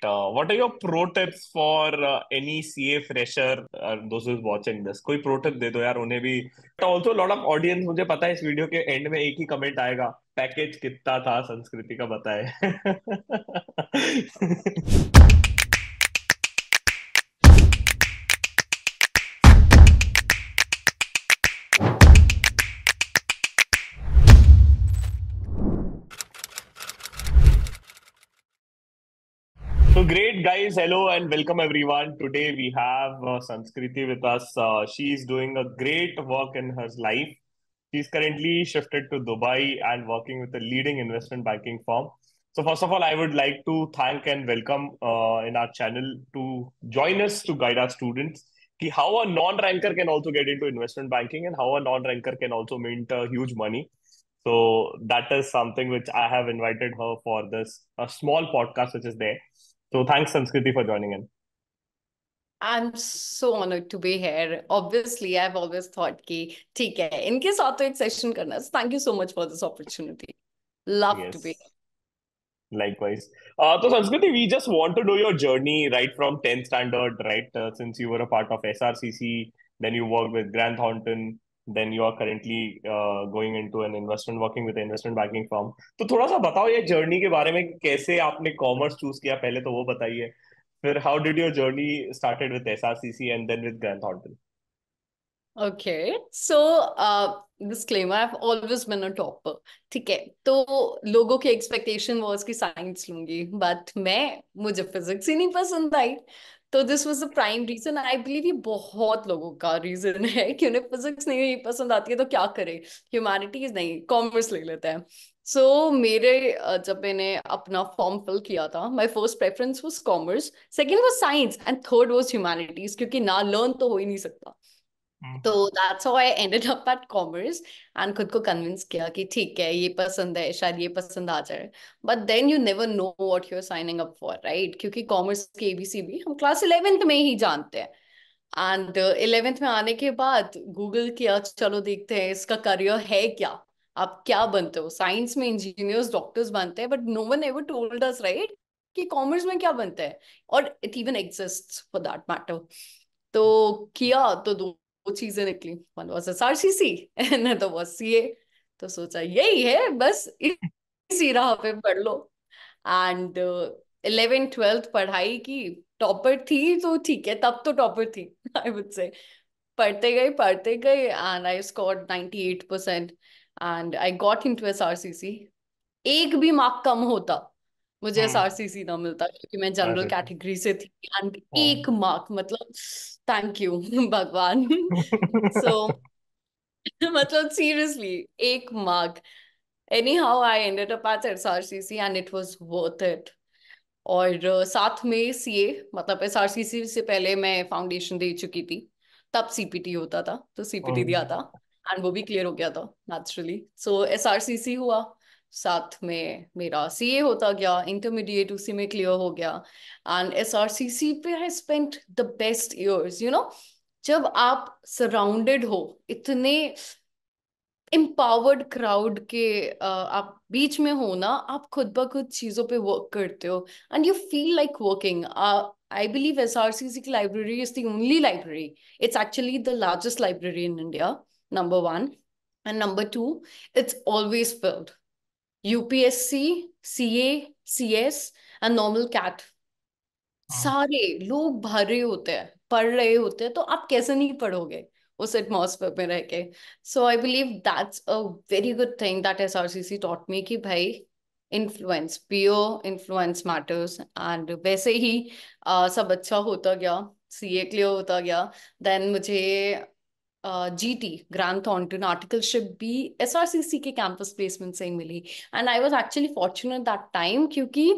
What are your pro tips for any CA fresher, those who's watching this? कोई pro tip दे दो यार उन्हें भी. But also a lot of audience, मुझे पता है इस वीडियो के एंड में एक ही कमेंट आएगा, पैकेज कितना था संस्कृति का बताए. So great, guys. Hello and welcome everyone. Today we have Sanskriti with us. She's doing a great work in her life. She's currently shifted to Dubai and working with a leading investment banking firm. So first of all, I would like to thank and welcome in our channel to join us to guide our students ki how a non-ranker can also get into investment banking and how a non-ranker can also mint huge money. So that is something which I have invited her for this a small podcast which is there. So thanks, Sanskriti, for joining in. I'm so honored to be here. Obviously, I've always thought कि ठीक है इनके साथ तो एक session करना. So thank you so much for this opportunity. Love to be Yes, here. likewise. So Sanskriti, we just want to know your journey right from 10th standard, right? Since you were a part of SRCC, then you worked with Grant Thornton, then you are currently going into an investment, working with an investment banking firm. तो थोड़ा सा बताओ ये journey के बारे में कि कैसे आपने कॉमर्स चूज किया, पहले तो वो बताइए. फिर how did your journey started with SRCC and then with Grant Thornton? Okay, so disclaimer, I've always been a topper. ठीक है, तो लोगों की expectation was कि साइंस लूंगी, but मुझे फिजिक्स ही नहीं पसंद आई. तो this was the prime reason. I believe ये बहुत लोगों का रीजन है कि उन्हें फिजिक्स नहीं पसंद आती है तो क्या करे, ह्यूमैनिटीज नहीं, कॉमर्स ले लेते हैं. सो मेरे जब मैंने अपना फॉर्म फिल किया था, my first preference was commerce, second was science and third was humanities, क्योंकि ना लर्न तो हो ही नहीं सकता. तो that's how I ended up at commerce and खुद को कन्विंस किया कि ठीक है ये पसंद है, शायद ये पसंद आ जाए. But then you never know what you are signing up for, right? क्योंकि कॉमर्स के एबीसी भी हम क्लास 11th में ही जानते हैं. एंड 11th में आने के बाद गूगल किया, चलो देखते हैं इसका करियर है क्या, आप क्या बनते हो. साइंस में इंजीनियर्स डॉक्टर्स बनते हैं, but no one ever told us, right, कि कॉमर्स में क्या बनता है, और it even exists for that matter. तो किया तो दो चीजें निकली, one was SRCC and other was CA. तो सोचा यही है बस, इसी राह पे पढ़ लो. एंड 11th 12th पढ़ाई की, टॉपर थी तो ठीक है, तब तो टॉपर थी आई वुड से. पढ़ते गए and I scored 98% and I got into SRCC. एक भी मार्क कम होता मुझे हम्म. एसआरसीसी ना मिलता, क्योंकि मैं जनरल अरे. कैटेगरी से थी. एंड हाँ. एक मार्क मतलब, थैंक यू भगवान. सो मतलब सीरियसली एक mark. Any how I ended up at SRCC and it was worth it. और साथ में सीए, मतलब एसआरसीसी से पहले मैं फाउंडेशन दे चुकी थी. तब सीपीटी होता था, तो सीपीटी दिया था एंड वो भी क्लियर हो गया था नेचुरली. सो एसआरसीसी हुआ, साथ में मेरा सीए होता गया, इंटरमीडिएट उसी में क्लियर हो गया. एंड एसआरसीसी पे I spent the best years, you know. जब आप सराउंडेड हो इतने एम्पावर्ड क्राउड के, आप बीच में हो ना, आप खुद ब खुद चीजों पे वर्क करते हो and you feel like working. I believe SRCC की library is the only library, it's actually the largest library in India, number one. And number two, it's always filled. UPSC, CA, CS and normal CAT, सारे लोग भरे होते हैं, पढ़ रहे होते हैं, तो आप कैसे नहीं पढ़ोगे उस एटमॉस्फेयर में रह के. So I believe that's a very good thing that SRCC taught me कि भाई, influence, pure influence matters. And वैसे ही सब अच्छा होता गया, सीए क्लियर होता गया. देन मुझे जीटी, ग्रांट थॉर्नटन आर्टिकलशिप भी एसआरसीसी के कैंपस प्लेसमेंट से ही मिली. And I was actually fortunate that time, क्योंकि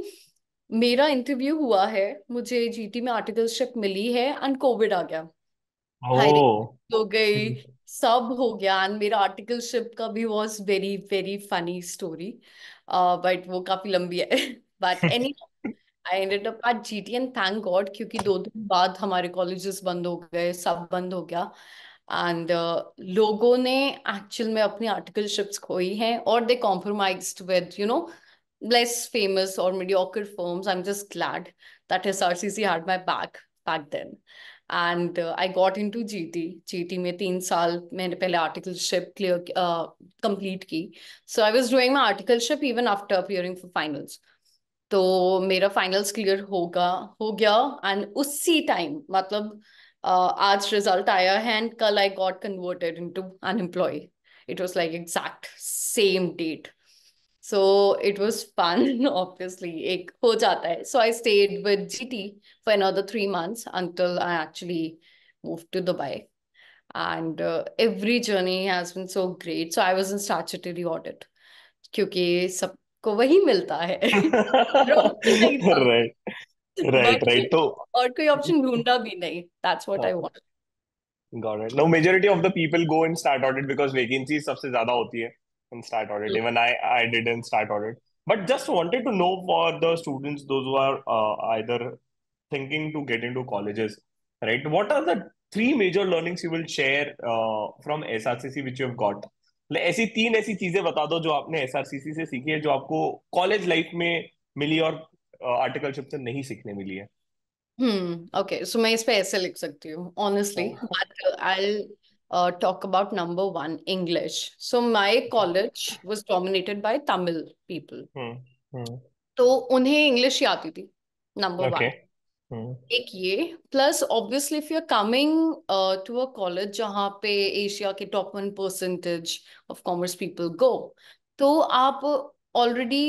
मेरा इंटरव्यू हुआ है, मुझे जीटी में आर्टिकलशिप मिली है एंड कोविड आ गया. हायरिंग ओ. हो गई, सब हो गया. एंड मेरा आर्टिकलशिप का भी was very very funny story, but वो काफी लंबी है. But any, I ended up at GT and thank God, क्योंकि 2 दिन बाद हमारे कॉलेजेस बंद हो गए, सब बंद हो गया. एंड लोगों ने एक्चुअल में अपनी आर्टिकलशिप्स खोई हैं, और they compromised with, you know, less famous or mediocre firms, I'm just glad that SRCC had my back then. And I got into GT. GT में 3 साल मैंने पहले articleship complete की. So I was doing my articleship even after appearing for finals. तो मेरा finals clear हो गया and उसी टाइम मतलब आज रिजल्ट आया है एंड कल I got converted into an employee. It was like exact same date. So it was fun. Obviously एक हो जाता है. So I stayed with GT for another 3 months until I actually moved to Dubai. And every journey has been so great. So I was in statutory audit क्योंकि सबको वही मिलता है. और ऑप्शन नहीं था. राइट राइट बाकी राइट. तो और कोई ऑप्शन ढूंढा भी नहीं. That's what I want. got it. No, majority of the people go in start audit because vacancies सबसे ज्यादा होती है in start audit. Even I did in start audit. But just wanted to know for the students, those who are either thinking to get into colleges, right? What are the three major learnings you will share from SRCC which you have got? like, ऐसी तीन ऐसी चीजें बता दो जो आपने SRCC से सीखी है जो आपको कॉलेज लाइफ में मिली और आर्टिकलशिप से नहीं सीखने मिली है. ओके. सो मैं इस पे ऐसे लिख सकती हूँ ऑनेस्टली. हाँ. But I talk about number one, English. So my college was dominated by Tamil people. Hmm. Hmm. तो उन्हें इंग्लिश ही आती थी. Number okay. वन. एक ये plus obviously if you are coming to a college जहाँ पे एशिया के top 1% of commerce people go, तो आप ऑलरेडी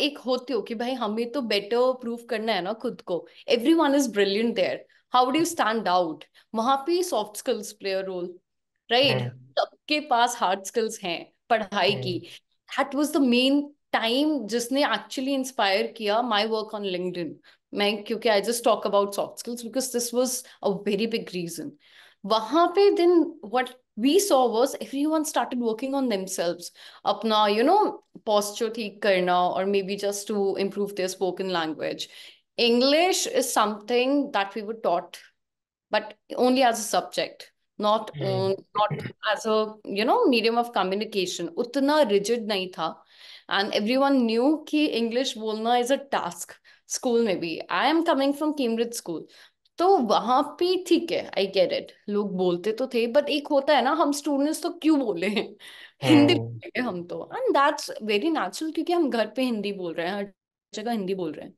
एक होते हो कि भाई हमें तो बेटर प्रूव करना है ना खुद को. Everyone is brilliant there. How do you stand out? वहां पे soft skills play a role. Right. Hmm. सबके पास हार्ड स्किल्स हैं पढ़ाई की. Hmm. That was the main time जिसने एक्चुअली इंस्पायर किया माई वर्क ऑन लिंक्डइन. मैं क्योंकि I just talk about soft skills because this was a very big reason. वहां पे then what we saw was everyone started working on themselves. अपना posture ठीक करना और maybe just to improve their spoken language. English is something that we were taught, but only as a subject, not as a medium of communication. उतना rigid नहीं था. And everyone knew कि English बोलना is a task. School में भी I am coming from Cambridge school. तो वहां पे ठीक है, आई गेट इट, लोग बोलते तो थे बट एक होता है ना हम स्टूडेंट्स तो क्यों बोले हैं. हिंदी हम्म. बोलेंगे हम तो एंड दैट्स वेरी नेचुरल क्योंकि हम घर पे हिंदी बोल रहे हैं, हर जगह हिंदी बोल रहे हैं.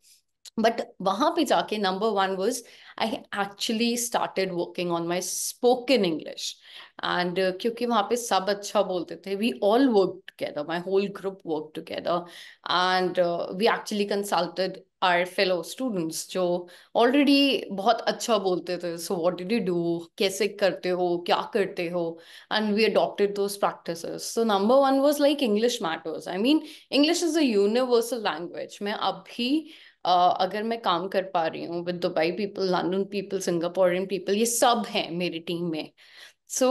बट वहां पे जाके number one was I actually started working on my spoken English. And क्योंकि वहां पे सब अच्छा बोलते थे, we all work together, my whole group work together. And we actually consulted our fellow students जो ऑलरेडी बहुत अच्छा बोलते थे. So what did you do, कैसे करते हो, क्या करते हो. And we adopted those practices. So number one was like English matters. I mean English is a universal language. मैं अभी अगर मैं काम कर पा रही हूँ with Dubai people, London people, Singaporean people, ये सब हैं मेरी टीम में. सो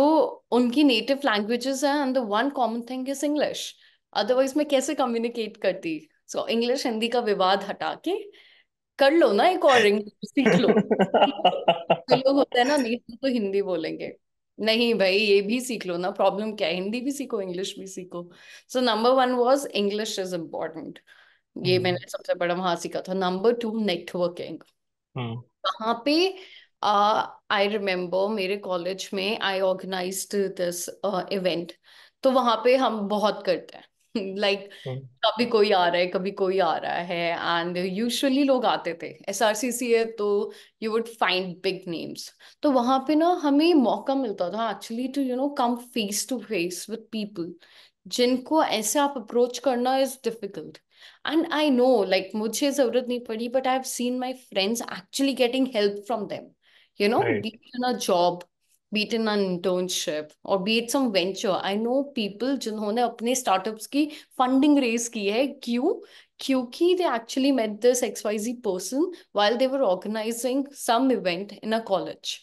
उनकी नेटिव लैंग्वेजेस हैं and the one common thing is English. Otherwise मैं कैसे कम्युनिकेट करती. सो इंग्लिश हिंदी का विवाद हटा के कर लो ना एक और इंग्लिश सीख लो. तो लोग होता है ना, नहीं तो हिंदी बोलेंगे. नहीं भाई ये भी सीख लो ना, प्रॉब्लम क्या है, हिंदी भी सीखो इंग्लिश भी सीखो. So number one was English is important. ये हम्म. मैंने सबसे बड़ा वहां सीखा था. Number two, networking. हम्म. वहां पे आई रिमेम्बर मेरे कॉलेज में आई ऑर्गेनाइज्ड दिस इवेंट. तो वहां पे हम बहुत करते हैं लाइक हम्म. कभी कोई आ रहा है, कभी कोई आ रहा है. एंड यूजुअली लोग आते थे. एसआरसीसी है तो you would find big names. तो वहां पे ना हमें मौका मिलता था actually to come face to face with people जिनको ऐसे आप अप्रोच करना is difficult. And I know like मुझे जरूरत नहीं पड़ी but I have seen my friends actually getting help from them. Be right. it in a job, be it in an internship, or be it some venture. I know people जिन्होंने अपने startups की funding raise की है. क्यों? क्योंकि they actually met this XYZ person while they were organizing some event in a college.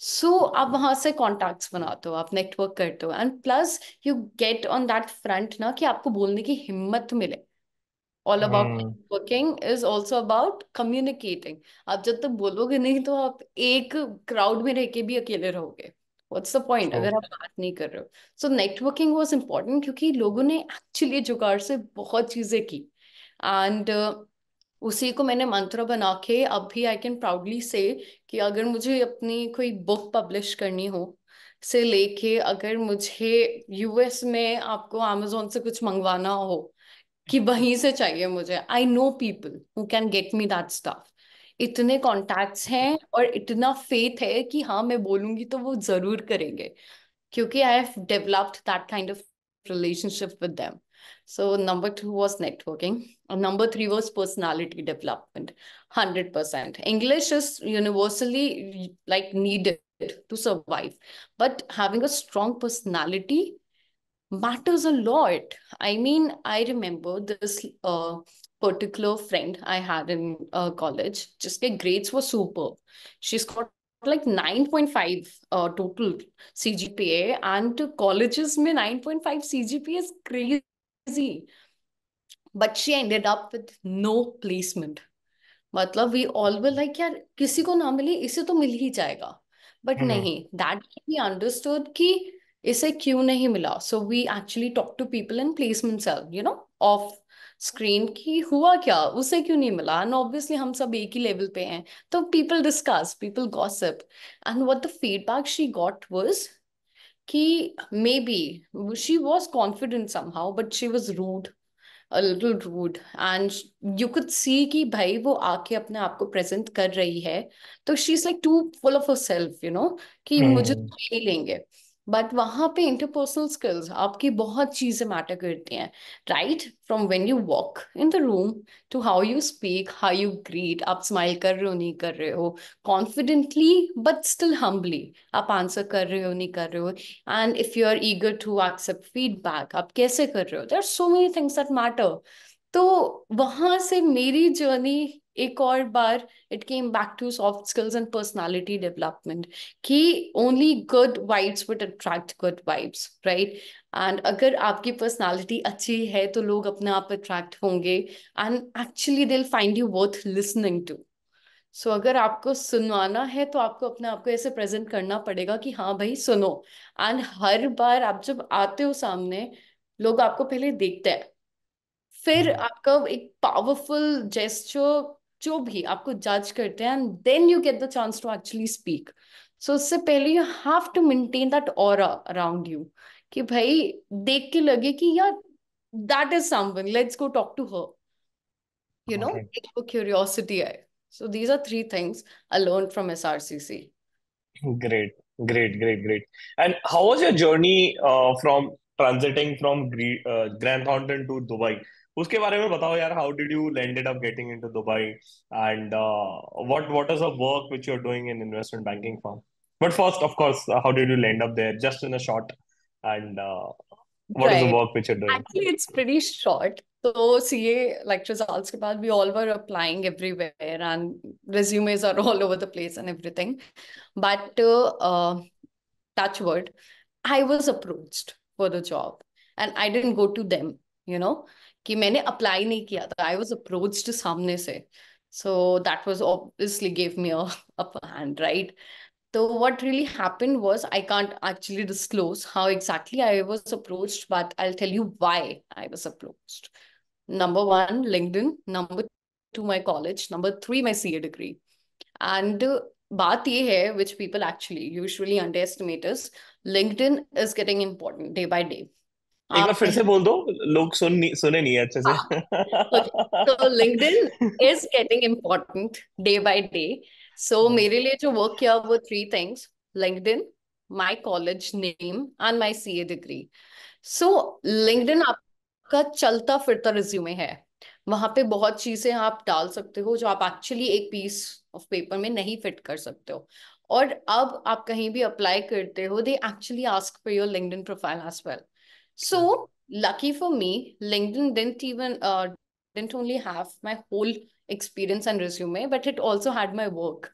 So आप वहां से कॉन्टैक्ट्स बनाते हो, आप नेटवर्क करते हो and plus you get on that front ना कि आपको बोलने की हिम्मत मिले. All about hmm. Networking is also about communicating. आप जब तक बोलोगे नहीं तो आप एक क्राउड में रह के भी अकेले रहोगे. What's the point true. अगर आप बात नहीं कर रहे हो. सो नेटवर्किंग वाज इम्पोर्टेंट क्योंकि लोगों ने एक्चुअली जुगाड़ से बहुत चीजें की. एंड उसी को मैंने मंत्र बना के अब भी आई कैन प्राउडली से कि अगर मुझे अपनी कोई बुक पब्लिश करनी हो से लेके, अगर मुझे यूएस में आपको अमेजोन से कुछ मंगवाना हो कि वहीं से चाहिए मुझे, I know people who can get me that stuff. इतने कॉन्टैक्ट्स हैं और इतना फेथ है कि हाँ मैं बोलूंगी तो वो जरूर करेंगे, क्योंकि I have developed that kind of relationship with them. So number two was networking. And number three was personality development. 100%. English is universally like needed to survive. But having a strong personality matters a lot. I mean, I remember this particular friend I had in college. Just her grades were superb. She scored like 9.5 total CGPA, and to colleges में 9.5 CGPA is crazy. But she ended up with no placement. मतलब we all were like यार किसी को ना मिले इसे तो मिल ही जाएगा, बट हम्म, नहीं, दैट वी अंडरस्टूड कि इसे क्यों नहीं मिला। So we actually talk to people in placement cell, you know, off screen, की हुआ क्या, उसे क्यों नहीं मिला, एंड ऑब्वियसली हम सब एक ही लेवल पे हैं, तो people discuss, people gossip, and what the feedback she got was कि maybe she was confident somehow but she was rude, a little rude, and you could see कि भाई वो आके अपने आप को प्रेजेंट कर रही है, तो she is like to full of herself, you know, कि मुझे हम्म, तो ले ही लेंगे। बट वहां पे इंटरपर्सनल स्किल्स आपकी बहुत चीजें मैटर करती हैं, right, from when you walk in the room to how you speak, how you greet, आप स्माइल कर रहे हो नहीं कर रहे हो, कॉन्फिडेंटली बट स्टिल हम्बली आप आंसर कर रहे हो नहीं कर रहे हो, and if you are eager to accept feedback आप कैसे कर रहे हो, there are so many things that matter. तो वहां से मेरी जर्नी एक और बार it came back to soft skills and personality development, कि only good vibes would attract good vibes, right. And अगर आपकी पर्सनालिटी अच्छी है तो लोग अपने आप अट्रैक्ट होंगे, and actually they will find you worth listening to. So अगर आपको सुनवाना है तो आपको अपने आप को ऐसे प्रेजेंट करना पड़ेगा कि हाँ भाई सुनो, एंड हर बार आप जब आते हो सामने, लोग आपको पहले देखते हैं, फिर हम्म। आपका एक पावरफुल जेस्चर जो भी आपको जज करते हैं, and then you get the chance to actually speak. So उससे पहले you have to maintain that aura around you, कि भाई देख के लगे कि यार that is someone, let's go talk to her, you know, Correct. एक वो curiosity है। So these are three things I learned from SRCC. Great, great, great, great. And how was your journey from transiting from Grand Thornton to Dubai? उसके बारे में बताओ यार. How did you ended up getting into Dubai? And what is the work which you're doing in investment banking firm? But first, of course, how did you end up there? Just in a short. And what is the Right. work which you're doing? Actually, it's pretty short. So CA like results के बाद we all were applying everywhere and resumes are all over the place and everything. But touch wood, I was approached for the job and I didn't go to them, you know, कि मैंने apply नहीं किया था. I was approached सामने से. So that was obviously gave me a upper hand, right? So what really happened was I can't actually disclose how exactly I was approached, but I'll tell you why I was approached. Number one, LinkedIn. Number two, my college. Number three, my CA degree. And बात ये है, which people actually usually underestimate is LinkedIn is getting important day by day. एक बार आप फिर से कहीं बोल दो. लोग सुने नहीं है अच्छे से. हाँ, okay. So LinkedIn is getting important day by day. So मेरे लिए जो work किया वो three things: LinkedIn, my college name, and my CA degree. So LinkedIn आपका चलता फिरता रिज्यूमे है, वहां पे बहुत चीजें आप डाल सकते हो जो आप एक्चुअली एक पीस ऑफ पेपर में नहीं फिट कर सकते हो। और अब आप कहीं भी अप्लाई करते हो, they actually ask for your LinkedIn profile as well. So lucky for me, LinkedIn didn't only have my whole experience and resume, but it also had my work.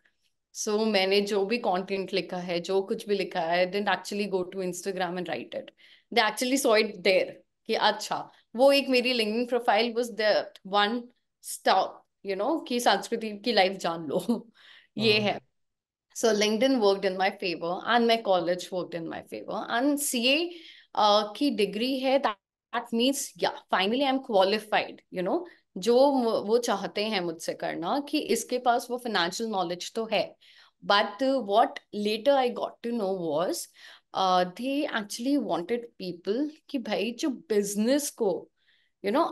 So मैंने जो भी content लिखा है, जो कुछ भी लिखा है, didn't actually go to Instagram and write it. They actually saw it there कि अच्छा, वो एक मेरी LinkedIn profile was that one stop, you know, कि संस्कृति की life जान लो ये है। So LinkedIn worked in my favor and my college worked in my favor. And CA की degree है, that means yeah, finally I'm qualified, you know, जो वो चाहते हैं मुझसे करना, कि इसके पास वो फाइनेंशियल नॉलेज तो है। But what later I got to know was they actually wanted people कि भाई जो बिजनेस को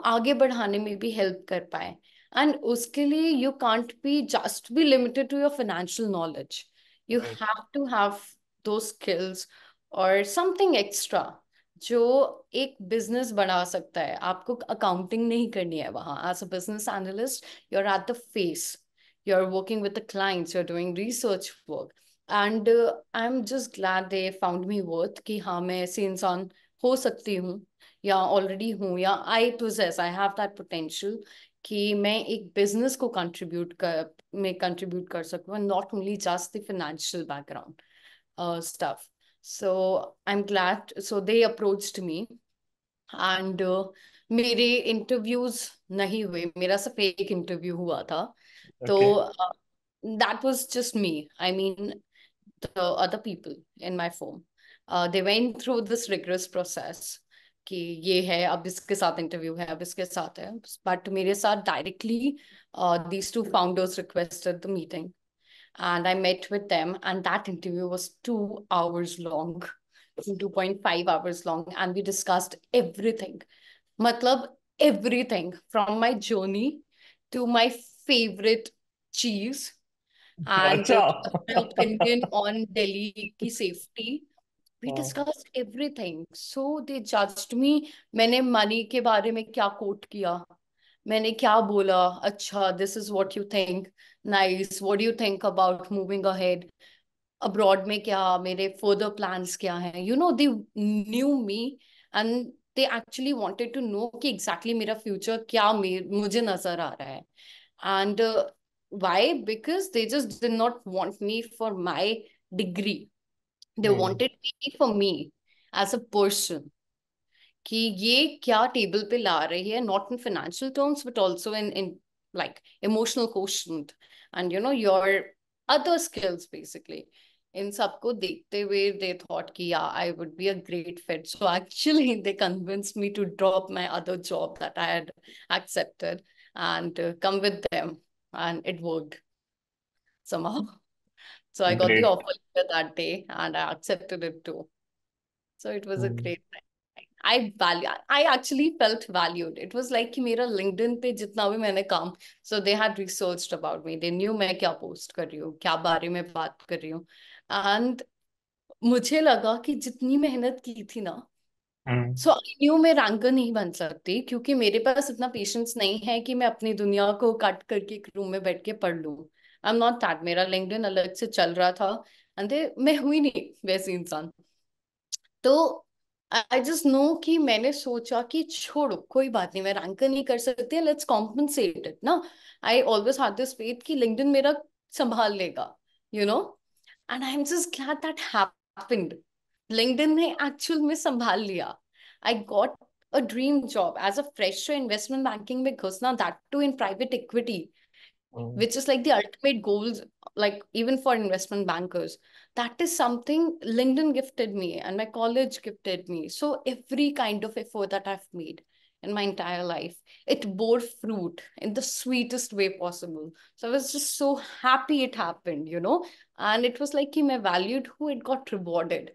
आगे बढ़ाने में भी हेल्प कर पाए। एंड उसके लिए you can't be just be limited to your financial knowledge, you Right. Have to have दो स्किल्स और समथिंग एक्स्ट्रा जो एक बिजनेस बढ़ा सकता है। आपको अकाउंटिंग नहीं करनी है वहां। As a business analyst you are at the face, you are working with the clients, you are doing research work. And I am just glad they found me worth कि हाँ मैं ऐसी इंसान हो सकती हूँ, या ऑलरेडी हूँ, या आई poses, I have that potential कि मैं एक बिजनेस को कंट्रीब्यूट कर सकूँ, and not only just the financial background stuff. So I'm glad. So they approached me, and मेरे इंटरव्यूज नहीं हुए, मेरा सिर्फ एक इंटरव्यू हुआ था। तो Okay. that was just me. I mean, the other people in my firm, they went through this rigorous process कि ये है, अब इसके साथ इंटरव्यू है, अब इसके साथ है। बट मेरे साथ directly these two founders requested the meeting, and I met with them, and that interview was 2 hours long, 2.5 hours long, and we discussed everything. Matlab, everything from my journey to my favorite cheese, and अच्छा. my opinion on Delhi ki safety. We हाँ. discussed everything. So they judged me. मैंने money के बारे में क्या coat किया, मैंने क्या बोला, अच्छा this is what you think, nice, what do you think about moving ahead, abroad में क्या, मेरे further plans क्या हैं, they knew me, and they actually wanted to know कि exactly मेरा future क्या मुझे नजर आ रहा है। And why? Because they just did not want me for my degree, they hmm. wanted me for me as a person, कि ये क्या टेबल पे ला रही है, not in financial terms but also in like emotional quotient, and your other skills basically. इन सबको देखते हुए दे थॉट कि yeah I would be a great fit, so actually they convinced me to drop my other job that I had accepted and come with them, and it worked somehow. So I got the Great. offer letter that day and I accepted it too. So it was a hmm. great time. I actually felt valued. It was like कि मेरा LinkedIn पे जितना भी मैंने काम, so they had researched about me. They knew मैं क्या post कर रही हूँ, क्या बारे में बात कर रही हूँ, and मुझे लगा कि जितनी मेहनत की थी ना, हम्म. सो आई न्यू मैं रैंकर नहीं बन सकती, क्योंकि मेरे पास इतना पेशेंस नहीं है कि मैं अपनी दुनिया को कट करके एक रूम में बैठ के पढ़ लूँ। आई एम नॉट दैट। मेरा लिंक्डइन अलग से चल रहा था, एंड मैं हुई नहीं वैसी इंसान। तो आई जस्ट नो कि मैंने सोचा कि छोड़ो कोई बात नहीं, मैं रैंकर नहीं कर सकती, लेट्स कॉम्पनसेट इट ना। I always had this faith कि लिंक्डइन मेरा संभाल लेगा, you know and I am just glad that happened. LinkedIn ने एक्चुअल में संभाल लिया। I got a dream job as a fresher, investment banking में घुसना, that too in private equity, hmm. which is like the ultimate goals, like even for investment bankers. That is something LinkedIn gifted me and my college gifted me. So every kind of effort that I've made in my entire life, it bore fruit in the sweetest way possible. So I was just so happy it happened, and it was like I valued who it got rewarded.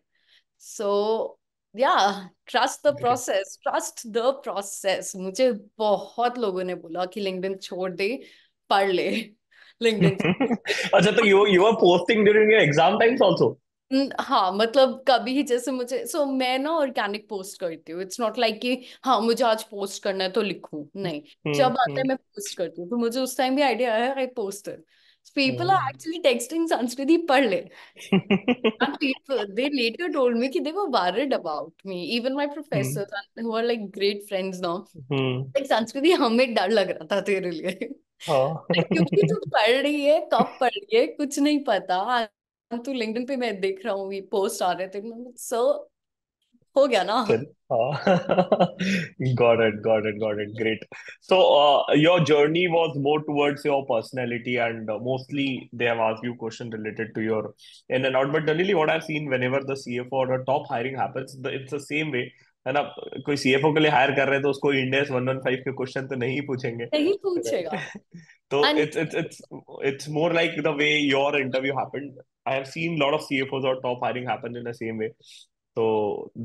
So yeah, trust the Great. process, trust the process. मुझे बहुत लोगों ने बोला कि LinkedIn छोड़ दे, पढ़ ले LinkedIn. अच्छा, तो you were posting during your exam times also? हाँ मतलब कभी जैसे मुझे, मैं ना ऑर्गेनिक पोस्ट करती हूँ। इट्स नॉट लाइक कि हाँ मुझे आज पोस्ट करना है तो लिखूं, नहीं। जब आता है हम्म. मैं पोस्ट करती हूँ, तो मुझे उस टाइम भी आइडिया है, I posted, people are hmm. Actually texting Sanskriti पढ़ ले। And people, they later told me that they were worried about me. Even my hmm. professors, who are like great friends now, hmm. like संस्कृति हमें डर लग रहा था तेरे लिए। हाँ. क्योंकि तू पढ़ रही है, कब पढ़ रही है कुछ नहीं पता। तू लिंक्डइन पे मैं देख रहा हूँ ये पोस्ट आ रहे थे, सो हो गया ना। चल. हाँ. Got it. Great. So, your journey was more towards your personality, and mostly they have asked you question related to your in and out. But generally, what I've seen whenever the CFO or the top hiring happens, it's the same way. है ना, कोई CFO के लिए higher कर रहे हैं तो उसको इंड एस 115 के क्वेश्चन तो नहीं पूछेंगे, नहीं राइट? पूछेगा। तो and it's more like the way your interview happened. I have seen a lot of CFOs or top hiring happen in the same way. So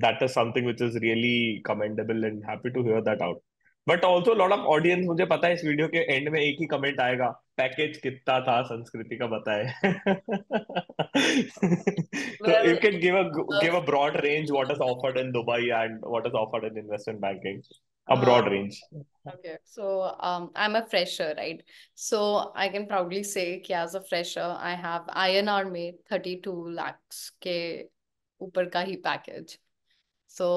that is something which is really commendable and happy to hear that out. But also lot of audience, मुझे पता है इस video के and में एक ही comment आएगा, package कितना था संस्कृति का बताए। तो you well, can give a broad range what is offered in Dubai and what is offered in investment banking, a broad range. okay, so I'm a fresher, right? So I can proudly say कि as a fresher, I have INR में 32 lakhs के ऊपर का ही package. So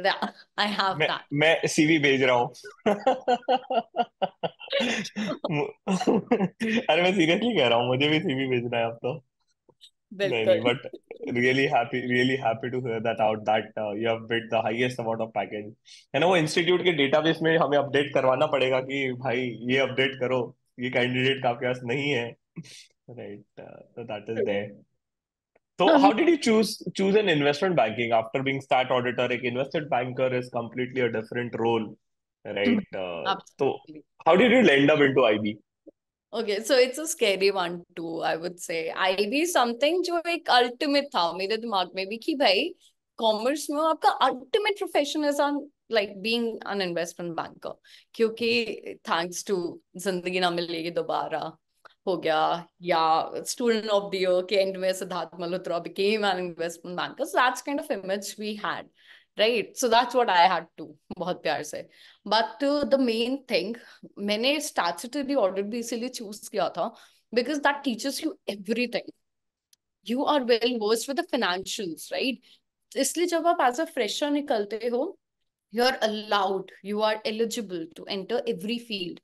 yeah, I have that. मैं CV भेज रहा हूँ। अरे मैं सीरियसली कह रहा हूँ, मुझे भी सीवी भेजना है अब तो। नहीं नहीं, बिल्कुल। But really happy to hear that out that you have bid the highest amount of package. है ना, वो इंस्टीट्यूट के डेटाबेस में हमें अपडेट करवाना पड़ेगा कि भाई ये अपडेट करो, ये कैंडिडेट आपके पास नहीं है, राइट? तो that is there. So how did you choose an investment banking after being stat auditor? एक investment banker is completely a different role, right? So Absolutely. how did you end up into IB? Okay, so it's a scary one too, I would say. IB something जो एक ultimate था मेरे दिमाग में भी कि भाई कॉमर्स में आपका ultimate profession is on like being an investment banker, क्योंकि thanks to जिंदगी ना मिलेगी दोबारा हो गया, या student of the year के end में Siddharth Malhotra became an investment banker. So that's kind of image we had, right? So that's what I had to, बहुत प्यार से. But the main thing, मैंने statutory audit भी इसीलिए चूज किया था because that teaches you everything. You are well versed with the financials, right? इसलिए जब आप as a fresher निकलते हो, you are allowed, you are eligible to enter every field.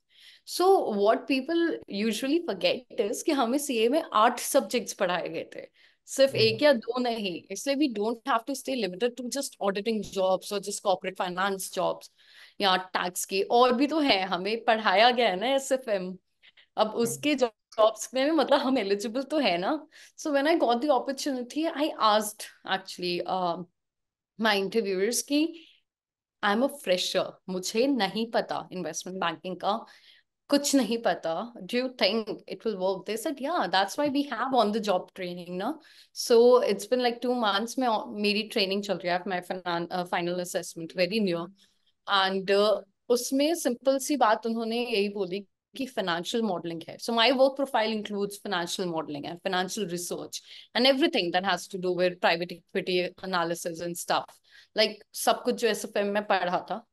So what people usually forget is कि हमें CA में 8 subjects पढ़ाए गए थे, सिर्फ एक या दो नहीं. इसलिए we don't have to stay limited to just auditing jobs or just corporate finance jobs या टैक्स के, और भी तो है हमें पढ़ाया गया है ना एसएफएम. अब उसके जॉब्स में भी मतलब हम एलिजिबल तो है ना. So when I got the opportunity I asked actually my interviewers की आई एम अ फ्रेशर, मुझे नहीं पता इन्वेस्टमेंट बैंकिंग का, कुछ नहीं पता, do you think it will work? They said yeah that's why we have on the job training ना. So it's been like 2 months में मेरी ट्रेनिंग चल रही है, my final assessment very near. And उसमें सिंपल सी बात उन्होंने यही बोली कि फाइनेंशियल मॉडलिंग है. So my work profile includes financial modelling and financial research and everything that has to do with private equity analysis and stuff, like सब कुछ जो एसएफएम में पढ़ा था.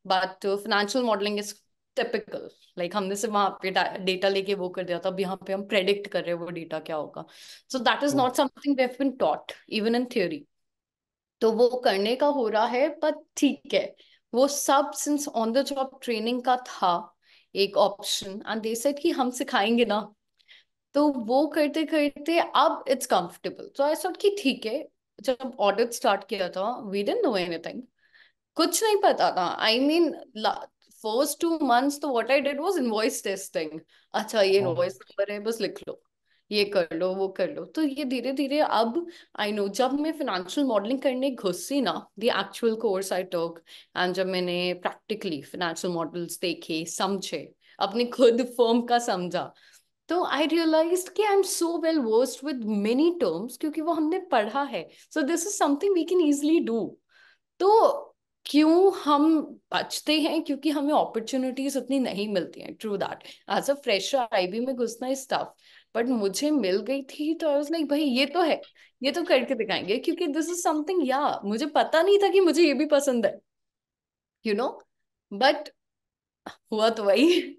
But financial modelling is typical, like हमने सिर्फ वहां पे डेटा लेके वो कर दिया था, अब यहाँ पे हम प्रेडिक्ट कर रहे हैं वो डेटा क्या होगा. So that is not something we have been taught even in theory. तो वो करने का हो रहा है, पर ठीक है, वो सब since on the job training का था एक ऑप्शन, एंड दे सेड कि हम सिखाएंगे ना. तो वो करते करते अब इट्स कंफर्टेबल. तो आई थॉट कि ठीक है. जब ऑडिट स्टार्ट किया था वी डिडंट नो एनीथिंग, कुछ नहीं पता था. आई मीन फर्स्ट 2 months तो what I did was invoice testing. अच्छा ये इनवॉइस नंबर है, बस लिख लो, ये कर लो वो कर लो. तो ये धीरे धीरे अब आई नो, जब मैं फाइनेंशियल मॉडलिंग करने घुसी ना, the actual course I talk, and जब मैंने प्रैक्टिकली फाइनेंशियल मॉडल्स देखे समझे, अपने खुद फर्म का समझा, तो आई रियलाइज कि I am so well versed with many terms, क्योंकि वो हमने पढ़ा है. So this is something we can easily do. तो क्यों हम बचते हैं? क्योंकि हमें अपॉर्चुनिटीज उतनी नहीं मिलती हैं. True that, as a fresher IB में घुसना इज टफ, बट मुझे मिल गई थी तो आई वाज लाइक भाई ये तो है, ये तो करके दिखाएंगे, क्योंकि दिस इज समथिंग, या मुझे पता नहीं था कि मुझे ये भी पसंद है, यू नो. बट हुआ तो वही.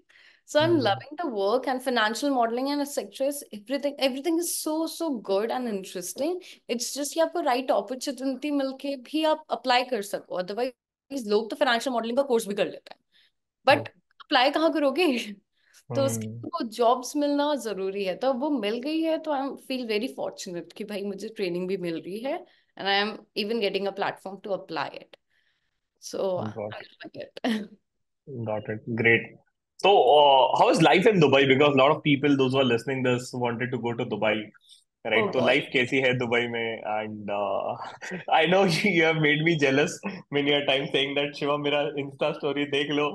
So I'm loving the work, and financial modeling and etc. is everything is so good and interesting. It's just कि आपको right opportunity मिलके भी आप apply कर सको. Otherwise लोग तो financial modeling का course भी कर लेते हैं, but apply कहाँ करोगे? तो उसके लिए वो jobs मिलना जरूरी है. तो अब वो मिल गई है, तो I feel very fortunate कि भाई मुझे training भी मिल रही है, and I am even getting a platform to apply it. So I like it. Got it. Great. So, how is life in Dubai? Because a lot of people, those who are listening this, wanted to go to Dubai. Oh right? तो god. Life कैसी है Dubai में? And I know you have made me jealous many a time saying that Shiva मेरा insta story देख लो।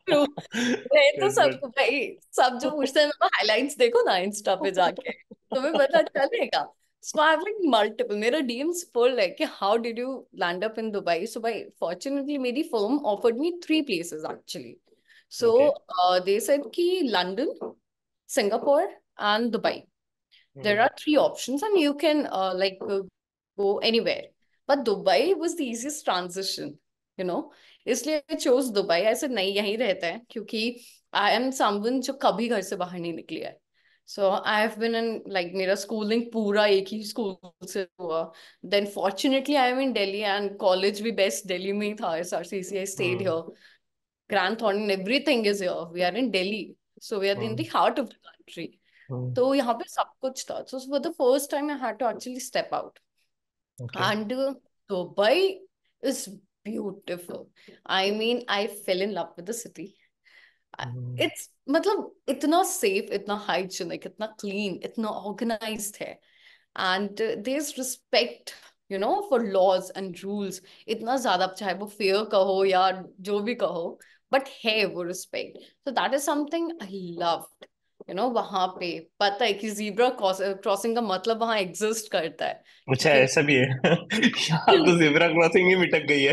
True. मैं तो but सबको भाई, सब जो पूछते हैं मैं हाइलाइट्स देखो ना इंस्टा पे जाके, तुम्हें पता चलेगा। So I have like multiple, मेरा डीएम्स फुल है कि how did you land up in Dubai. So भाई फॉर्चुनेटली मेरी firm offered me 3 places actually. So okay. They said कि London, Singapore and Dubai, there are 3 options and you can go anywhere, but Dubai was the easiest transition, you know, इसलिए I chose Dubai। ऐसे नहीं यहीं रहता है क्योंकि I am someone जो कभी घर से बाहर नहीं निकली है। So I have been in like मेरा schooling पूरा एक ही स्कूल से हुआ। Then fortunately I am in Delhi and college भी best Delhi में ही था, SRCC, I stayed here, Grand Thornton, everything is here, we are in Delhi, so we are in the heart of the country। तो यहाँ पे सब कुछ था। So for the first time I had to actually step out, okay. and Dubai is beautiful। I mean I fell in love with the city। It's मतलब इतना safe, इतना hygienic, इतना clean, इतना organized है, and there's respect, you know, for laws and rules। इतना ज्यादा, चाहे वो fear कहो या जो भी कहो, but है वो respect। So that is something I loved। You know, वहां पे पता है कि zebra crossing का मतलब वहां exist करता है, अच्छा, क्योंकि ऐसा भी है? यहाँ तो जेब्रा क्रॉसिंग ही मिटक गई है।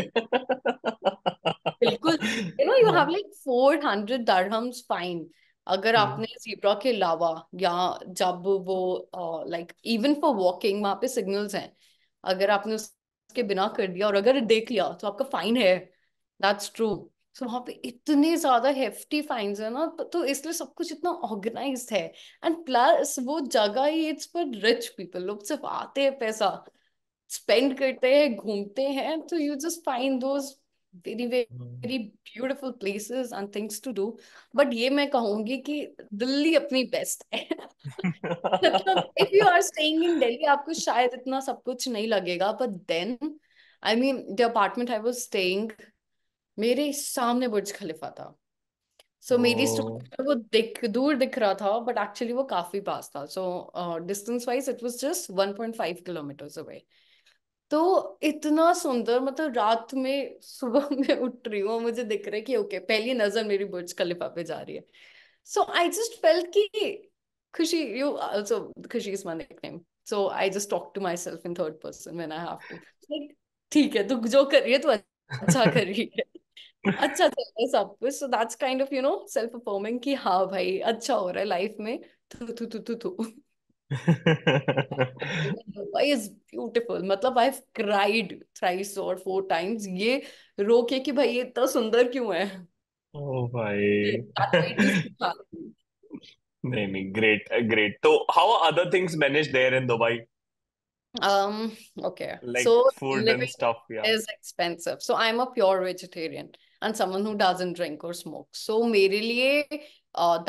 बिल्कुल। You know you have like 400 dirhams fine अगर आपने zebra के अलावा, या जब वो लाइक इवन फॉर वॉकिंग वहां पे सिग्नल्स हैं, अगर आपने उसके बिना कर दिया और अगर देख लिया तो आपका फाइन है। That's true. सो वहां पे इतने ज्यादा हेफ्टी फाइन्स है ना, तो इसलिए सब कुछ इतना ऑर्गेनाइज्ड है। एंड प्लस वो जगह ही इट्स फॉर रिच पीपल, लोग सिर्फ आते हैं, पैसा स्पेंड करते हैं, घूमते हैं, तो you just find those very very beautiful places and things to do. But ये मैं कहूंगी कि दिल्ली अपनी बेस्ट है। मतलब if you are staying in Delhi आपको शायद इतना सब कुछ नहीं लगेगा, but then I mean the apartment I was staying, मेरे सामने बुर्ज खलीफा था। सो मेरी ओ। स्टूडियो वो दूर दिख रहा था, बट एक्चुअली वो काफी पास था। So distance wise it was just 1.5 kilometers away. तो इतना सुंदर, मतलब रात में सुबह में उठ रही हूँ, मुझे दिख रहा है कि ओके पहली नजर मेरी बुर्ज खलीफा पे जा रही है। सो आई जस्ट फेल्ट कि Khushi, you also, Khushi is my nickname, so I just talk to myself in third person when I have to, like ठीक है तू जो कर रही है तू अच्छा कर रही है, अच्छा चल रहा है सब कुछ। So that's kind of, you know, self affirming कि हाँ भाई अच्छा हो रहा है लाइफ में। थू थू थू थू थू। Dubai is beautiful। मतलब I've cried thrice or 4 times ये रो के कि भाई ये इतना सुंदर क्यों है। ओ भाई। That made me smile। नहीं नहीं, ग्रेट ग्रेट। तो how other things manage there in Dubai? Okay, like so food and living stuff, या? is expensive, so I'm a pure vegetarian and someone who doesn't drink or smoke, so मेरे लिए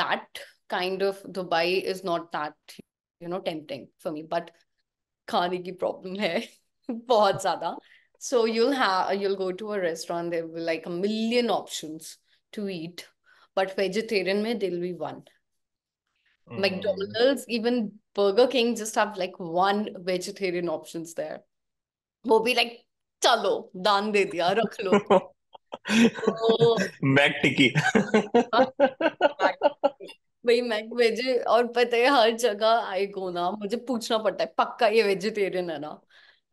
that kind of Dubai is not that, you know, tempting for me, but खाने की problem है बहुत ज्यादा। So you'll go to a restaurant, there will be like a million options to eat, but vegetarian में there'll be one। McDonald's, even Burger King just have like one vegetarian options there। वो भी like चलो दान दे दिया रख लो। तो Mac टिकी। भाई मैक वेज, और पता है हर जगह आई गो ना मुझे पूछना पड़ता है पक्का ये वेजिटेरियन है ना,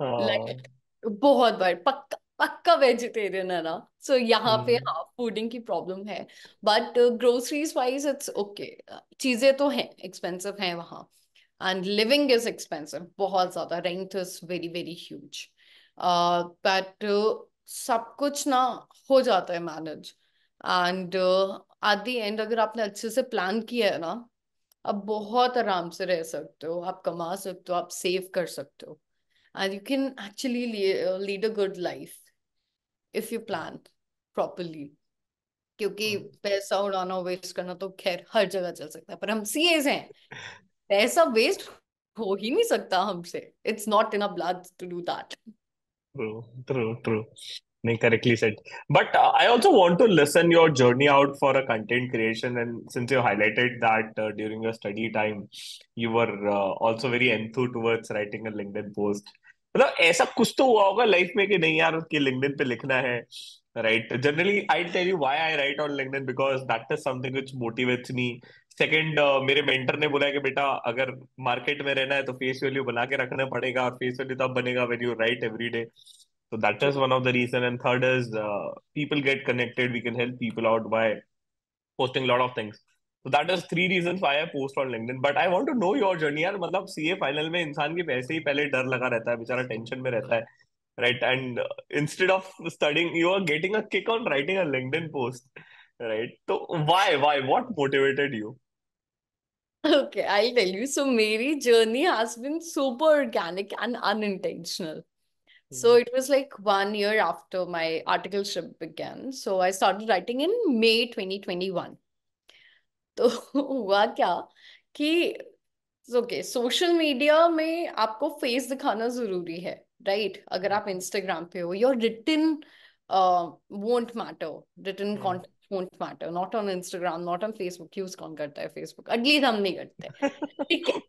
हाँ। लाइक बहुत बार पक्का पक्का वेजिटेरियन है ना। सो यहाँ पे हम्म। हाँ फूडिंग की प्रॉब्लम है, but groceries wise it's okay. चीजें तो हैं, एक्सपेंसिव हैं वहाँ, एंड लिविंग इज एक्सपेंसिव बहुत ज्यादा, rent is very very huge, but सब कुछ ना हो जाता है manage. And at the end अगर आपने अच्छे से प्लान किया है ना, आप बहुत आराम से रह सकते हो, आप कमा सकते हो, आप सेव कर सकते हो, and you can actually lead a good life if you plan properly। क्योंकि पैसा उड़ाना वेस्ट करना तो खैर हर जगह चल सकता है, पर हम सीएस हैं, पैसा वेस्ट हो ही नहीं सकता हमसे। It's not in a blood to do that. True true true. नहीं, correctly said. But I also want to listen your journey out for a content creation. And since you highlighted that during your study time, you were also very enthused towards writing a LinkedIn post. मतलब ऐसा कुछ तो हुआ होगा life में कि नहीं यार कि LinkedIn पे लिखना है, right? Generally I tell you why I write on LinkedIn because that is something which motivates me. Second, मेरे मेंटर ने बोला है कि बेटा अगर मार्केट में रहना है तो फेस वैल्यू बना के रखना पड़ेगा, और फेस वैल्यू तब बनेगा when you right every day. So that is one of the reason. And third is people get connected. We can help people out by posting a lot of things. So that is three reasons why I post on LinkedIn. But I want to know your journey यार. मतलब CA final में इंसान के वैसे ही पहले डर लगा रहता है, बेचारा टेंशन में रहता है, right? And instead of studying, you are getting a kick on writing a LinkedIn post, right? So why? What motivated you? Okay, I'll tell you. So, my journey has been super organic and unintentional. So, Hmm. it was like 1 year after my articleship began. So, I started writing in May 2021. तो हुआ क्या कि okay, social media में आपको face दिखाना जरूरी है, right? अगर आप इंस्टाग्राम पे हो, your written won't matter, written Hmm. Content won't matter, not on Instagram, not on Facebook. Use कौन करता है फेसबुक? एटलीस्ट हम नहीं करते, ठीक है?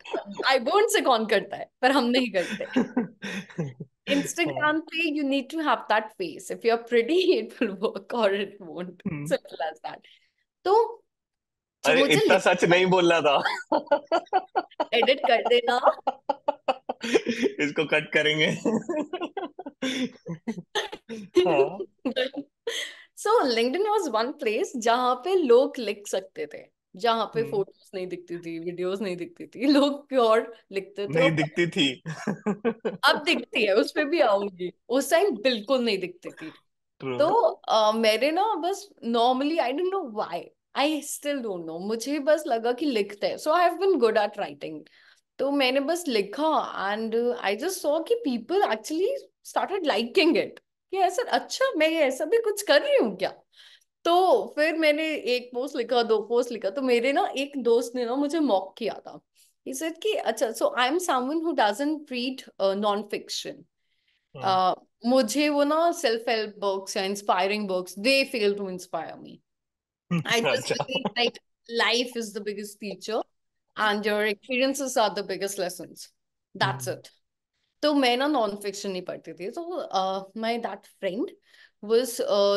आई वोंट से कौन करता है, पर हम नहीं करते. हाँ. इंस्टाग्राम पे you need to have that face. If you are pretty it will work और it won't. Hmm. Simple as that. तो जो अरे मुझे इतना सच नहीं बोलना था. एडिट कर देना. इसको कट करेंगे. हाँ. सो लिंक्डइन वाज वन प्लेस जहाँ पे लोग लिख सकते थे, जहाँ पे हम्म. फोटोज नहीं दिखती थी, वीडियोस नहीं दिखती थी, लोग प्योर लिखते थे. नहीं और दिखती थी. अब दिखती है, उस पे भी आऊंगी. उस टाइम बिल्कुल नहीं दिखती थी. ट्रू. तो मेरे ना बस normally, I don't know why, I still don't know, मुझे बस लगा कि लिखते हैं. So I have been good at writing. तो मैंने बस लिखा एंड आई जस्ट सॉ कि people actually started liking it. कि ऐसा, अच्छा मैं ऐसा भी कुछ कर रही हूँ क्या? तो फिर मैंने एक पोस्ट लिखा, दो पोस्ट लिखा. तो मेरे ना एक दोस्त ने ना मुझे मॉक किया था. ही सेड कि अच्छा, so I am someone who doesn't read non fiction. Hmm. मुझे वो ना सेल्फ हेल्प बुक्स या inspiring books, they fail to inspire me. I just अच्छा. believe like life is the biggest teacher and your experiences are the biggest lessons. That's hmm. it. तो मैं ना non fiction नहीं पढ़ती थी. तो my that friend was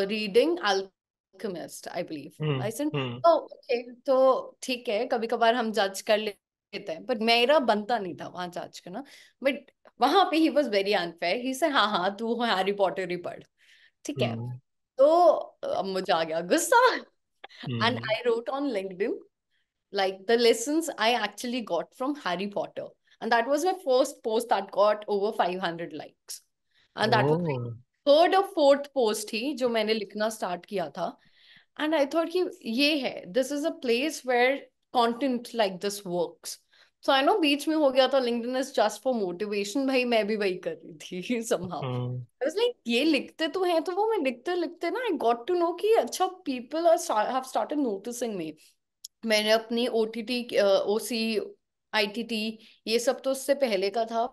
reading alchemist, I believe. I said hmm. Okay, तो ठीक है, कभी कभार हम जज कर लेते हैं, बट मेरा बनता नहीं था वहां जज करना. बट वहां पे ही वाज वेरी अनफेयर. ही से हाँ हाँ, तू हैरी पॉटर ही पढ़, ठीक है? हम्म. तो अब मुझे आ गया गुस्सा. And hmm. I wrote on LinkedIn like the lessons I actually got from Harry Potter. And that was my first post that got over 500 likes. And that was oh. my third or fourth post ही जो मैंने लिखना start किया था. And I thought कि ये है, this is a place where content like this works. So I know बीच में हो गया था LinkedIn is just for motivation. भाई मैं भी वही कर रही थी somehow. Hmm. I was like ये लिखते तो हैं, तो वो मैं लिखते लिखते ना I got to know कि अच्छा people have started noticing me. मैंने अपनी ओटीटी, ओसी, आईटीटी, ये सब तो उससे पहले का था.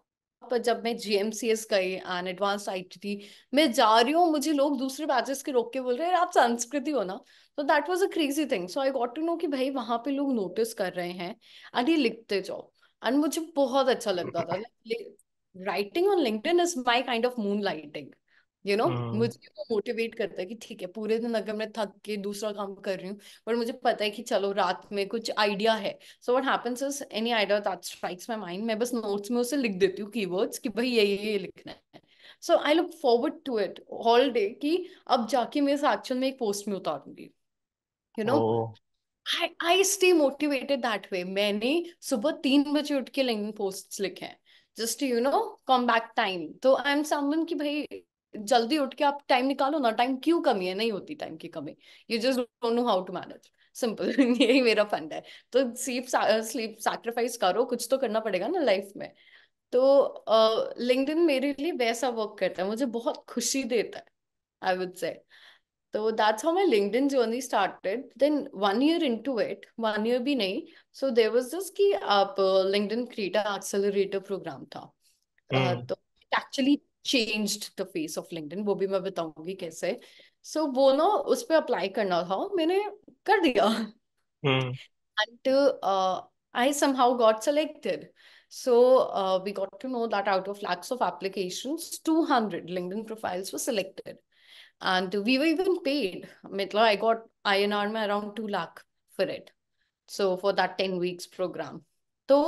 पर जब मैं जीएमसीएस गई एंड एडवांस आईटीटी मैं जा रही हूँ, मुझे लोग दूसरे बैचेस के रोक के बोल रहे हैं आप संस्कृति हो ना. तो that was a crazy thing. So I got to know कि भाई वहां पे लोग नोटिस कर रहे हैं एंड ये लिखते जाओ. एंड मुझे बहुत अच्छा लगता था. Writing on LinkedIn is my kind of moonlighting. Hmm. मुझे वो मोटिवेट करता है कि ठीक है, पूरे दिन अगर मैं थक के दूसरा काम कर रही हूँ, पर मुझे पता है कि चलो रात में कुछ आइडिया है. So what happens is any idea that strikes my mind, मैं बस नोट्स में उसे लिख देती हूँ कीवर्ड्स कि भाई ये लिखना है. So I look forward to it all day कि अब जाके मैं इस एक्शन में एक पोस्ट में उतारूंगी. You know oh. I stay motivated that way. मैंने सुबह 3 बजे उठ के लिंक्डइन पोस्ट्स लिखे हैं जस्ट कम बैक टाइम. तो आई एम समवन कि भाई जल्दी उठ के आप टाइम निकालो ना. टाइम क्यों कमी है? नहीं होती टाइम की कमी. You just don't know how to manage, simple. यही मेरा फंड है. तो स्लीप सैक्रिफाइस करो, कुछ तो करना पड़ेगा ना लाइफ में. तो लिंक्डइन मेरे लिए वैसा वर्क करता है, मुझे बहुत खुशी देता है, I would say. So that's how my LinkedIn journey started. Then 1 year into it, 1 year भी नहीं. So there was this कि आप LinkedIn Creator Accelerator program था. हम्म. तो it actually changed the face of LinkedIn, वो भी मैं बताऊंगी कैसे. So वो ना उस पे अप्लाई करना था, मैंने कर दिया. Hmm. And I somehow got selected. So we got to know that out of lakhs of applications, 200 LinkedIn profiles were selected. And we were even paid. मतलब I got INR में around 2 lakh for it. So for that 10 weeks program. So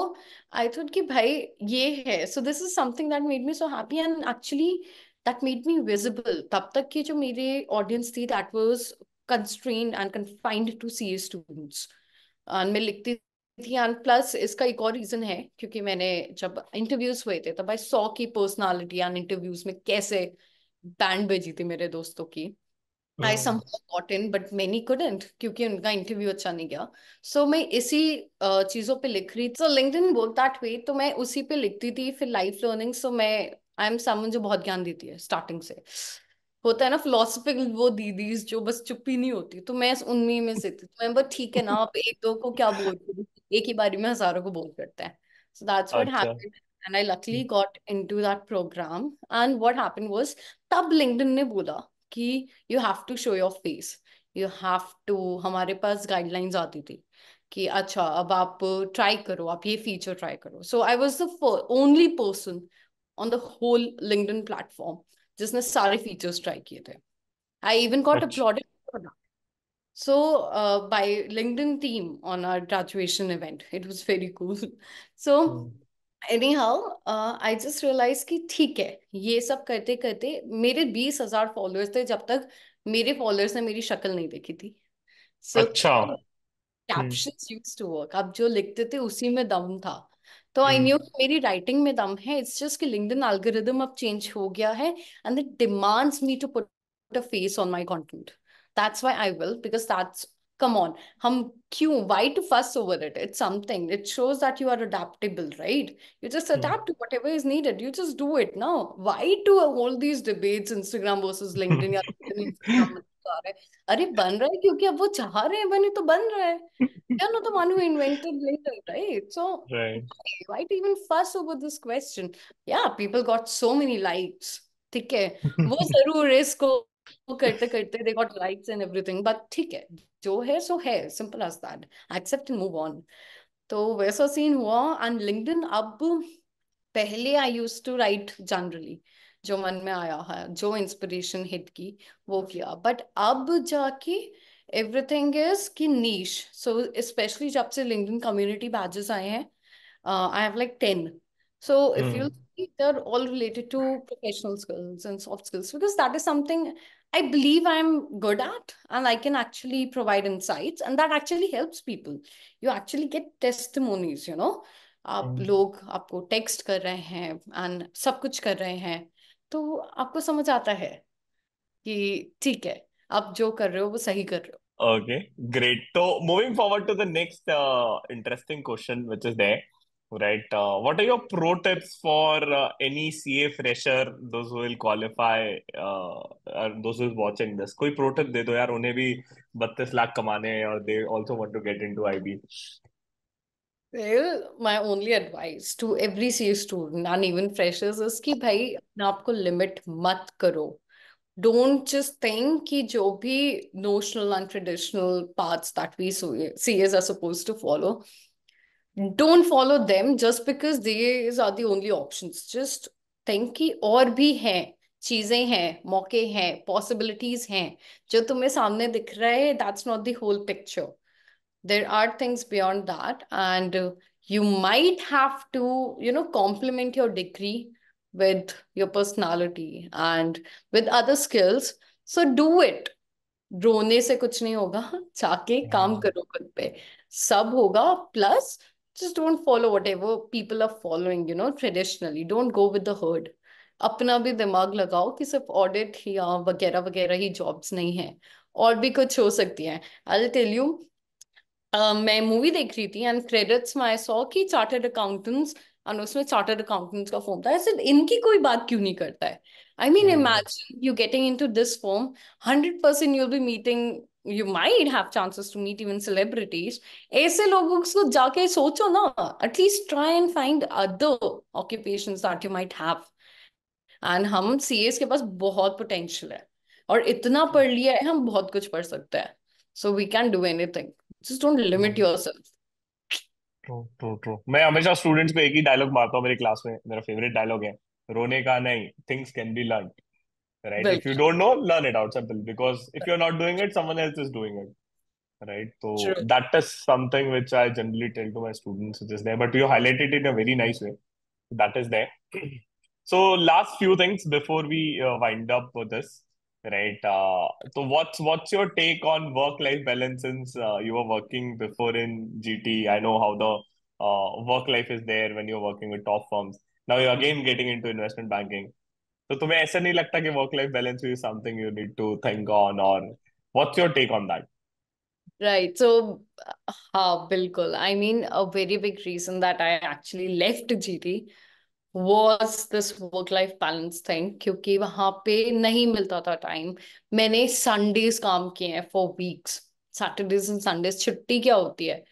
I thought कि भाई ये है. So this is something that made me so happy, and actually that made me visible. तब तक की जो मेरे audience थी, that was constrained and confined to CA students. And मैं लिखती थी. एंड प्लस इसका एक और रीजन है, क्योंकि मैंने जब इंटरव्यूज हुए थे तब आई सॉ की पर्सनालिटी एंड इंटरव्यूज में कैसे बैंड बजी थी मेरे दोस्तों की. आई Hmm. somehow got in but many couldn't, क्योंकि उनका इंटरव्यू अच्छा नहीं गया. सो मैं इसी चीजों पे लिख रही थी. सो लिंक्डइन बोल दैट वे, तो मैं उसी पे लिखती थी. फिर लाइफ लर्निंग. सो मैं आई एम समवन जो बहुत ज्ञान देती है स्टार्टिंग से. होता है ना फिलोसफिकल वो दीदीज जो बस चुप ही नहीं होती, तो मैं उनमें में से थी. तो मैं बस ठीक है ना, आप एक दो को क्या बोल रहे हो? एक ही बारी में हजारों को बोल करते हैं. सो दैट्स व्हाट अच्छा. Happened. And I luckily got into that program. And what happened was, तब लिंक्डइन ने बोला कि you have to show your face. You have to. हमारे पास गाइडलाइंस आती थी कि अच्छा अब आप ट्राई करो, आप ये फीचर ट्राई करो. So I was the only person on the whole LinkedIn platform जिसने सारे फीचर्स ट्राई किए थे. आई इवन गॉट अच्छा. Uploaded for that. So by LinkedIn team on our graduation event, it was very cool. So Hmm. anyhow, I just realized कि ठीक है, ये सब करते करते मेरे 20,000 फॉलोअर्स थे जब तक मेरे फॉलोअर्स ने मेरी शक्ल नहीं देखी थी. सो अच्छा. Hmm. Captions used to work. अब जो लिखते थे उसी में दम था. तो आई Hmm. न्यू मेरी राइटिंग में दम है. इट्स जस्ट कि लिंक्डइन एल्गोरिदम अब चेंज हो गया है, and it demands me to put a face on my content. That's why I will, because that's, come on, हम क्यों, why to fuss over it? It's something, it shows that you are adaptable, right? You just Hmm. adapt to whatever is needed. You just do it now. Why to hold these debates, Instagram versus LinkedIn या LinkedIn Instagram में आ रहा है? अरे बन रहा है क्योंकि अब वो चाह रहे हैं बने, तो बन रहा है. You're not the one who invented LinkedIn, right? So Right. why to even fuss over this question? Yeah, people got so many likes. ठीक है, वो जरूर है, इसको करते करते they got likes and everything, but ठीक है, जो है सो है, simple as that. Accept and move on. तो वैसा सीन हुआ. एंड लिंक्डइन अब, पहले आई यूज टू राइट जनरली, जो मन में आया है, जो इंस्पिरेशन हिट की वो किया. बट अब जाके एवरीथिंग इज की नीश. सो स्पेशली जब से लिंक्डइन कम्युनिटी बैजेस आए हैं, I have like 10. So if you Hmm. see, they're all related to professional skills and soft skills, because that is something I believe I'm good at, and I can actually provide insights, and that actually helps people. You actually get testimonies, you know. आप Hmm. लोग आपको text कर रहे हैं and सब कुछ कर रहे हैं, तो आपको समझ आता है कि ठीक है, आप जो कर रहे हो वो सही कर रहे हो. Okay, great. So moving forward to the next interesting question, which is there, right? What are your pro tips for any CA fresher, those who will qualify, or those who is watching this? कोई pro tip दे दो यार, उन्हें भी 32 लाख कमाने हैं और they also want to get into IB. Well, my only advice to every CA student and even freshers is कि भाई अपने आप को लिमिट मत करो. Don't just think कि जो भी notional and traditional paths that we CAs are supposed to follow, don't follow them just because these are the only options. Just think कि और भी हैं, चीजें हैं, मौके हैं, possibilities हैं. जो तुम्हें सामने दिख रहा है, that's not the whole picture. There are things beyond that, and you might have to, you know, complement your degree with your personality and with other skills. So do it. रोने से कुछ नहीं होगा. जाके काम Hmm. करो खुद पे, सब होगा. Plus just don't follow whatever people are following, you know, traditionally. Don't go with the herd. अपना भी दिमाग लगाओ कि सिर्फ ऑडिट या वगैरह वगैरह ही जॉब्स नहीं है, और भी कुछ हो सकती हैं. I'll tell you, मैं मूवी देख रही थी एंड क्रेडिट्स में आई सॉ कि चार्टर्ड अकाउंटेंट्स, और उसमें चार्टर्ड अकाउंटेंट्स का फॉर्म था. ऐसे इनकी कोई बात क्यों नहीं करता है? I mean Hmm. Imagine you getting into this form, 100% you'll be meeting, you might have chances to meet even celebrities. ऐसे लोगों को जाके सोचो ना, at least try and find other occupations that you might have. And हम CS के पास बहुत potential है, और इतना पढ़ लिया है, हम बहुत कुछ पढ़ सकते हैं. So we can do anything. Just don't limit yourself. True true true. मैं हमेशा स्टूडेंट्स को एक ही डायलॉग मारता हूँ मेरी क्लास में, मेरा फेवरेट डायलॉग है, रोने का नहीं, things can be learn, right? If you बिल्कुल. Don't know, learn it out, simple, because if you are not doing it, someone else is doing it, right? So true. that is something which I generally tell to my students, which is there, but you highlighted it in a very nice way. That is there. So last few things before we wind up with this, right? So what's your take on work-life balance, since you were working before in GT? I know how the work life is there when you're working with top firms. Now you're again getting into investment banking. तो तुम्हें ऐसा नहीं लगता कि work life balance is something you need to think on, or what's your take on that? Right. So, bilkul. I mean, a very big reason that I actually left GT was this work-life balance thing, क्योंकि वहां पे नहीं मिलता था time. मैंने Sundays काम किए हैं for weeks. Saturdays and Sundays छुट्टी क्या होती है?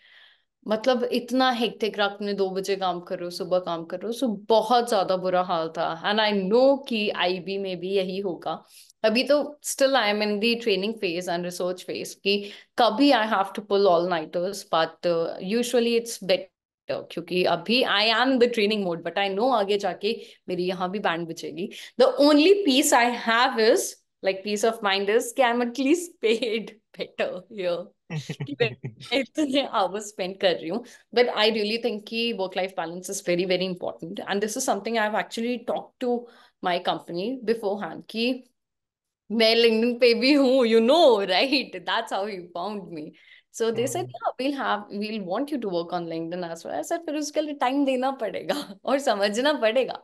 मतलब इतना हेक्टिक, रात में 2 बजे काम करो, सुबह काम करो. सो बहुत ज्यादा बुरा हाल था. एंड आई नो कि आईबी में भी यही होगा. अभी तो still I am in the training phase and research phase, कि कभी I have to pull all nighters, but usually it's better, क्योंकि अभी I am in the training mode, but I know आगे जाके मेरी यहाँ भी बैंड बचेगी. The only peace I have is, like peace of mind, is कि I'm at least paid better here. कि मैं इतने hours spend कर रही हूँ. But I really think कि work life balance is very very important, and this is something I've actually talked to my company beforehand, कि मैं LinkedIn पे भी हूँ, you know, right? That's how you found me. So they said, yeah, we'll want you to work on LinkedIn as well. I said, फिर उसके लिए time देना पड़ेगा और समझना पड़ेगा.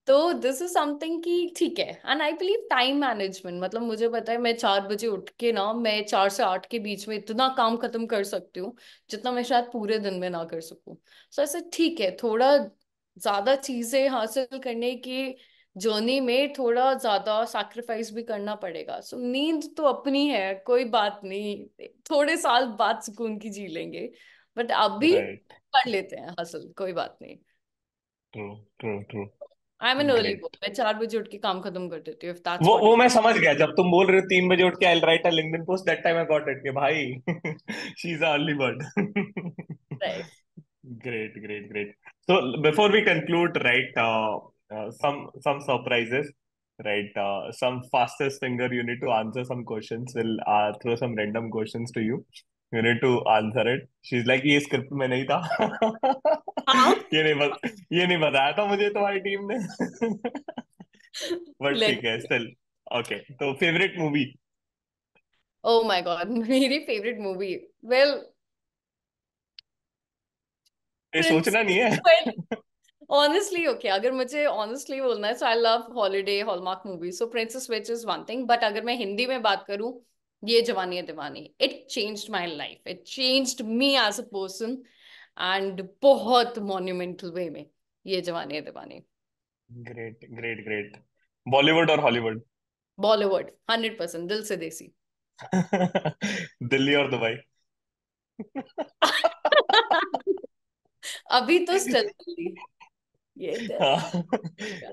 तो दिस इज समथिंग कि ठीक है. And I believe time management, मतलब मुझे पता है मैं 4 बजे उठ के ना, मैं 4 से 8 के बीच में इतना काम खत्म कर सकती हूँ जितना मैं शायद पूरे दिन में ना कर सकूं. सो ऐसे ठीक है, थोड़ा ज्यादा चीजें हासिल करने की जर्नी में थोड़ा ज्यादा सैक्रिफाइस भी करना पड़ेगा. सो नींद तो अपनी है, कोई बात नहीं, थोड़े साल बाद सुकून की जी लेंगे, बट अभी Right. कर लेते हैं हासिल, कोई बात नहीं. True, true, true. I am an early Great. Bird, मैं 4 बजे उठ के काम खत्म कर देती हूँ, इफ दैट्स वो व्हाट. मैं समझ गया, जब तुम बोल रहे हो 3 बजे उठ के I write a LinkedIn post, that time I got it कि भाई she is early bird. Right. Great, great, great. So before we conclude, right, some surprises, right? Some fastest finger. You need to answer some questions. We'll throw some random questions to you. You need to answer it. She's like, ये script में नहीं था. हाँ. ये नहीं बताया था मुझे तुम्हारी टीम ने. But let. ठीक है, स्टिल ओके. तो favourite movie? Oh my God, मेरी फेवरेट मूवी, वेल, ये सोचना नहीं प्रिंसेस. है. ऑनेस्टली ओके, अगर मुझे ऑनेस्टली बोलना है, so I love holiday Hallmark movie. So Princess Switch is one thing, but अगर मैं हिंदी में बात करूं, Yeh Jawaani Hai Deewani, it changed my life, it changed me as a person, and बहुत मॉन्यूमेंटल वे में. Yeh Jawaani Hai Deewani. Great, great, great. Bollywood और हॉलीवुड? बॉलीवुड 100%, दिल से देसी. दिल्ली और दुबई? अभी तो स्टिल दिल्ली. ये हाँ.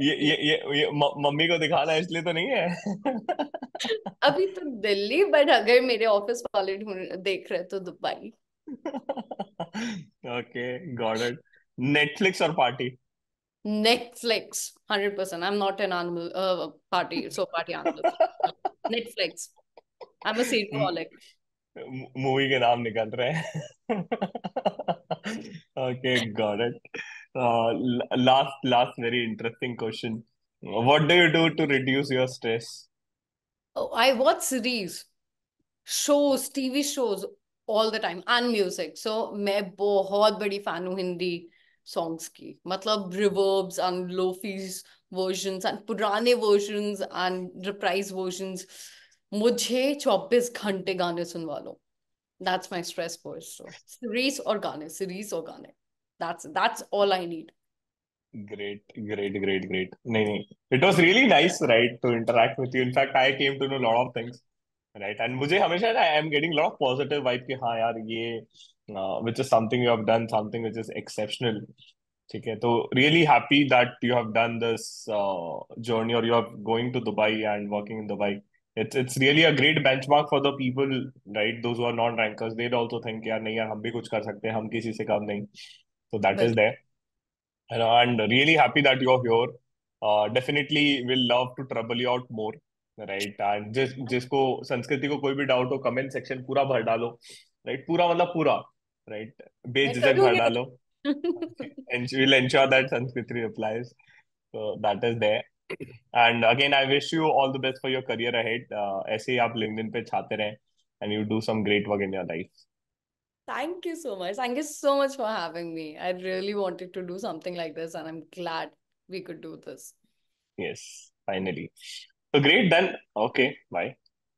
दिल्ली. मम्मी को दिखाना है इसलिए तो नहीं है? अभी तो दिल्ली, बट अगर मेरे ऑफिस वाले देख रहे तो Dubai. Okay, got it. Netflix और party? Netflix 100%. I am not an animal party, so party animal. Netflix. I am a seriesaholic. Movie के नाम निकल रहे हैं. Okay, got it. Last very interesting question. What do you do to reduce your stress? I watch series, shows, TV shows all the time, and music. So मैं बहुत बड़ी fan हूँ Hindi songs की. मतलब रिवर्ब्स एंड लोफीज वर्जन्स एंड पुराने versions and reprise versions. मुझे 24 घंटे गाने सुनवा लो. That's my stress burst. So series और गाने, सीरीज और गाने, that's all I need. Great, great, great, great. नहीं नहीं, it was really nice, right, to interact with you. In fact, I came to know a lot of things, right? And मुझे हमेशा I am getting a lot of positive vibe कि हाँ यार ये which is something you have done, something which is exceptional. ठीक है, तो really happy that you have done this journey, or you are going to Dubai and working in Dubai. It's really a great benchmark for the people, right? Those who are non-rankers, they'll also think यार नहीं यार हम भी कुछ कर सकते हैं, हम किसी से कम नहीं. So that is बिल्कुल. there. And really happy that you're here. Definitely will love to trouble you out more, right? And जिसको संस्कृति को कोई भी डाउट हो, कमेंट सेक्शन पूरा भर डालो, right? पूरा मतलब पूरा, right? मैं बेझिझक भर करूंगी. डालो. And she will ensure that Sanskriti replies. So that is there. And again, I wish you all the best for your career ahead. ऐसे ही आप LinkedIn पे छाते रहें, and you do some great work in your life. Thank you so much. Thank you so much for having me. I really wanted to do something like this, and I'm glad we could do this. Yes, finally. So great then. Okay, bye.